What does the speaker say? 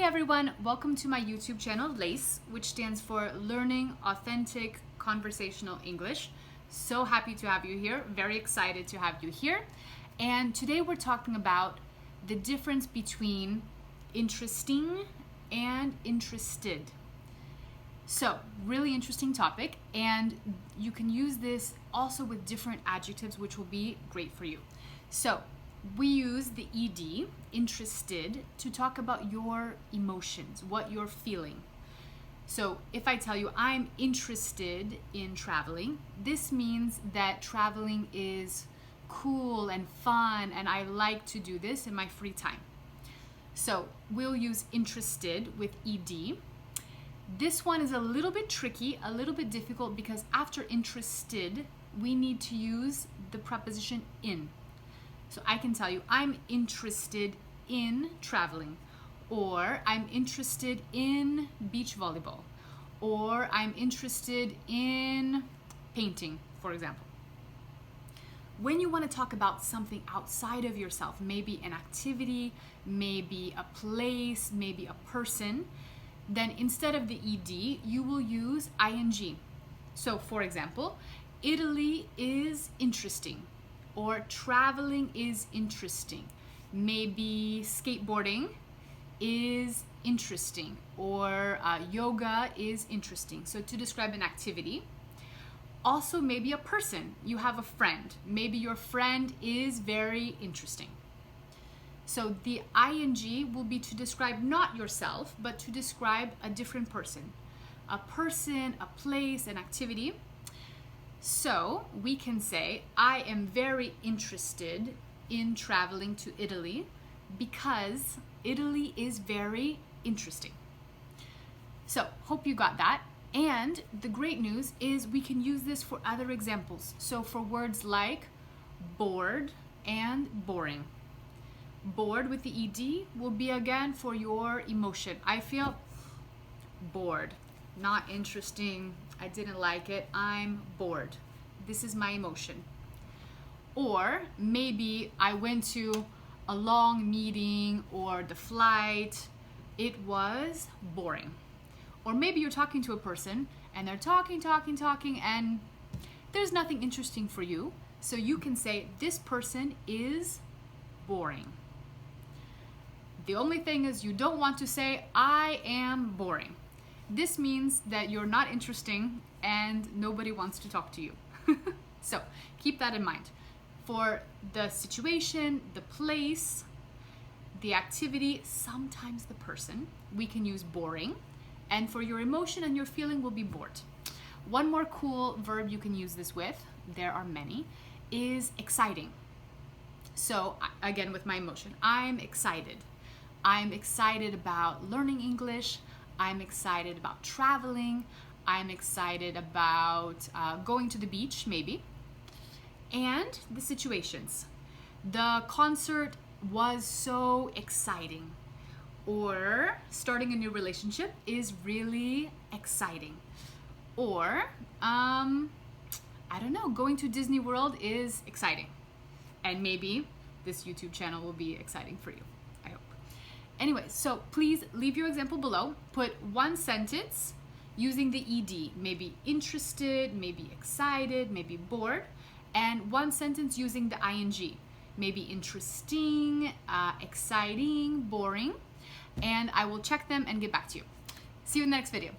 Hey everyone, welcome to my YouTube channel, LACE, which stands for Learning Authentic Conversational English. So happy to have you here, very excited to have you here. And today we're talking about the difference between interesting and interested. So, really interesting topic, and you can use this also with different adjectives, which will be great for you. So, we use the ED, interested, to talk about your emotions, what you're feeling. So if I tell you I'm interested in traveling, this means that traveling is cool and fun and I like to do this in my free time. So we'll use interested with ED. This one is a little bit tricky, a little bit difficult because after interested, we need to use the preposition in. So I can tell you, I'm interested in traveling, or I'm interested in beach volleyball, or I'm interested in painting, for example. When you want to talk about something outside of yourself, maybe an activity, maybe a place, maybe a person, then instead of the ED, you will use ing. So for example, Italy is interesting. Or traveling is interesting. Maybe skateboarding is interesting, or yoga is interesting. So to describe an activity. Also maybe a person. You have a friend. Maybe your friend is very interesting. So the ing will be to describe not yourself, but to describe a different person. A person, a place, an activity. So we can say, I am very interested in traveling to Italy because Italy is very interesting. So hope you got that. And the great news is we can use this for other examples. So for words like bored and boring. Bored with the ED will be again for your emotion. I feel bored, not interesting, I didn't like it, I'm bored. This is my emotion. Or maybe I went to a long meeting or the flight, it was boring. Or maybe you're talking to a person and they're talking and there's nothing interesting for you. So you can say, this person is boring. The only thing is you don't want to say, I am boring. This means that you're not interesting and nobody wants to talk to you. So keep that in mind. For the situation, the place, the activity, sometimes the person, we can use boring. And for your emotion and your feeling will be bored. One more cool verb you can use this with, there are many, is exciting. So again, with my emotion, I'm excited. I'm excited about learning English. I'm excited about traveling. I'm excited about going to the beach, maybe. And the situations. The concert was so exciting. Or starting a new relationship is really exciting. Or, I don't know, going to Disney World is exciting. And maybe this YouTube channel will be exciting for you. I hope. Anyway, so please leave your example below. Put one sentence using the ED, maybe interested, maybe excited, maybe bored, and one sentence using the ing, maybe interesting, exciting, boring, and I will check them and get back to you. See you in the next video.